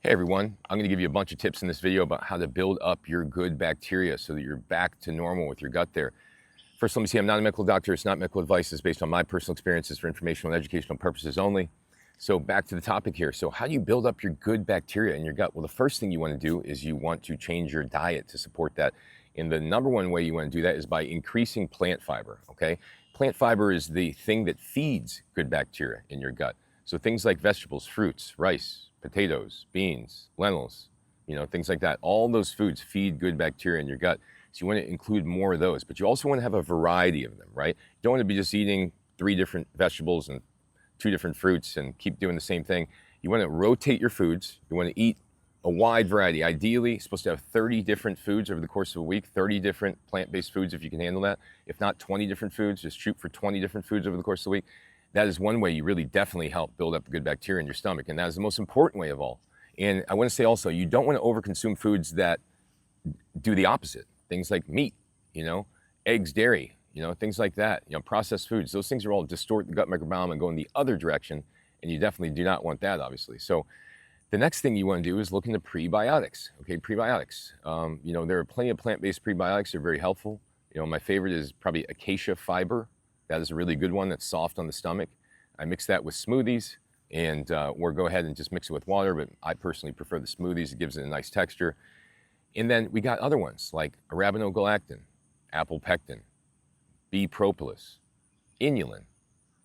Hey everyone, I'm going to give you a bunch of tips in this video about how to build up your good bacteria so that you're back to normal with your gut there. First, let me say I'm not a medical doctor. It's not medical advice. It's based on my personal experiences for informational and educational purposes only. So back to the topic here. So how do you build up your good bacteria in your gut? Well, the first thing you want to do is you want to change your diet to support that. And the number one way you want to do that is by increasing plant fiber, okay? Plant fiber is the thing that feeds good bacteria in your gut. So things like vegetables, fruits, rice, potatoes, beans, lentils, things like that. All those foods feed good bacteria in your gut. So you want to include more of those, but you also want to have a variety of them, right? You don't want to be just eating 3 different vegetables and 2 different fruits and keep doing the same thing. You want to rotate your foods. You want to eat a wide variety. Ideally, you're supposed to have 30 different foods over the course of a week, 30 different plant-based foods if you can handle that. If not 20 different foods, just shoot for 20 different foods over the course of the week. That is one way you really definitely help build up the good bacteria in your stomach, and that is the most important way of all. And I want to say also, you don't want to overconsume foods that do the opposite. Things like meat, eggs, dairy, things like that, processed foods. Those things are all distort the gut microbiome and go in the other direction, and you definitely do not want that, obviously. So the next thing you want to do is look into prebiotics. Okay, prebiotics. There are plenty of plant-based prebiotics. They're very helpful. My favorite is probably acacia fiber. That is a really good one that's soft on the stomach. I mix that with smoothies and or go ahead and just mix it with water, but I personally prefer the smoothies. It gives it a nice texture. And then we got other ones like arabinogalactin, apple pectin, bee propolis, inulin,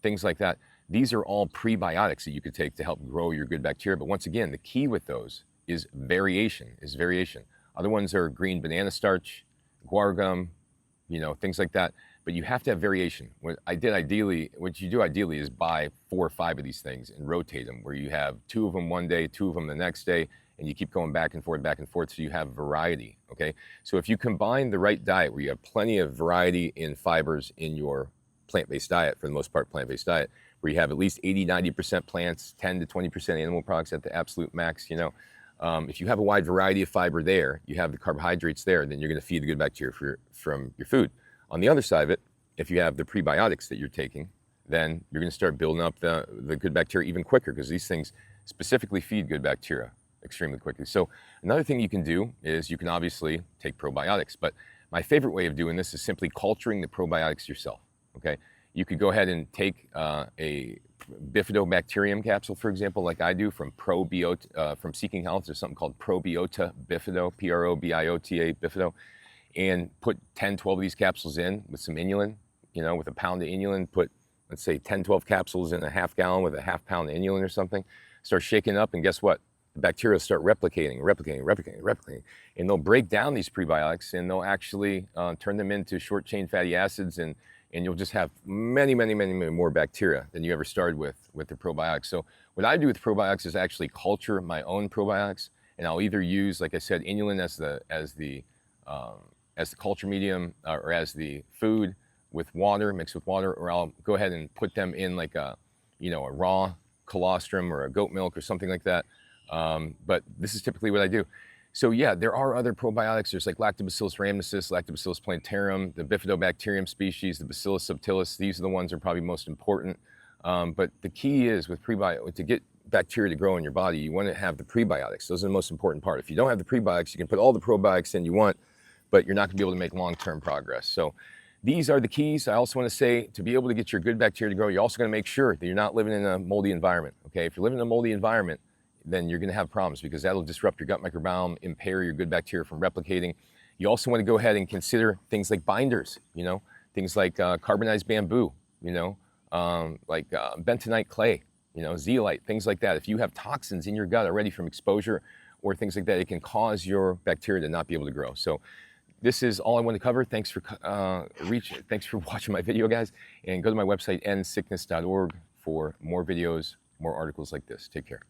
things like that. These are all prebiotics that you could take to help grow your good bacteria. But once again, the key with those is variation. Other ones are green banana starch, guar gum, things like that. But you have to have variation. What you do ideally is buy 4 or 5 of these things and rotate them, where you have 2 of them one day, 2 of them the next day, and you keep going back and forth, so you have variety, okay? So if you combine the right diet, where you have plenty of variety in fibers in your plant-based diet, for the most part plant-based diet, where you have at least 80-90% plants, 10 to 20% animal products at the absolute max, if you have a wide variety of fiber there, you have the carbohydrates there, then you're going to feed the good bacteria from your food. On the other side of it, if you have the prebiotics that you're taking, then you're going to start building up the good bacteria even quicker, because these things specifically feed good bacteria extremely quickly. So another thing you can do is you can obviously take probiotics, but my favorite way of doing this is simply culturing the probiotics yourself, okay? You could go ahead and take a bifidobacterium capsule, for example, like I do from from Seeking Health. There's something called Probiota Bifido, Probiota Bifido, and put 10, 12 of these capsules in with some inulin, with a pound of inulin, put, let's say 10, 12 capsules in a half gallon with a half pound of inulin or something, start shaking up, and guess what? The bacteria start replicating, and they'll break down these prebiotics, and they'll actually turn them into short chain fatty acids, and you'll just have many more bacteria than you ever started with the probiotics. So what I do with probiotics is actually culture my own probiotics, and I'll either use, like I said, inulin as the culture medium, or as the food with water, mixed with water, or I'll go ahead and put them in like a raw colostrum or a goat milk or something like that. But this is typically what I do. So yeah, there are other probiotics. There's like Lactobacillus rhamnosus, Lactobacillus plantarum, the Bifidobacterium species, the Bacillus subtilis. These are the ones that are probably most important. But the key is with prebiotics, to get bacteria to grow in your body, you want to have the prebiotics. Those are the most important part. If you don't have the prebiotics, you can put all the probiotics in you want, but you're not going to be able to make long-term progress. So these are the keys. I also want to say, to be able to get your good bacteria to grow, you're also going to make sure that you're not living in a moldy environment. Okay, if you're living in a moldy environment, then you're going to have problems, because that'll disrupt your gut microbiome, impair your good bacteria from replicating. You also want to go ahead and consider things like binders, things like carbonized bamboo, like bentonite clay, zeolite, things like that. If you have toxins in your gut already from exposure or things like that, it can cause your bacteria to not be able to grow. So this is all I want to cover. Thanks for watching my video, guys, and go to my website endsickness.org for more videos, more articles like this. Take care.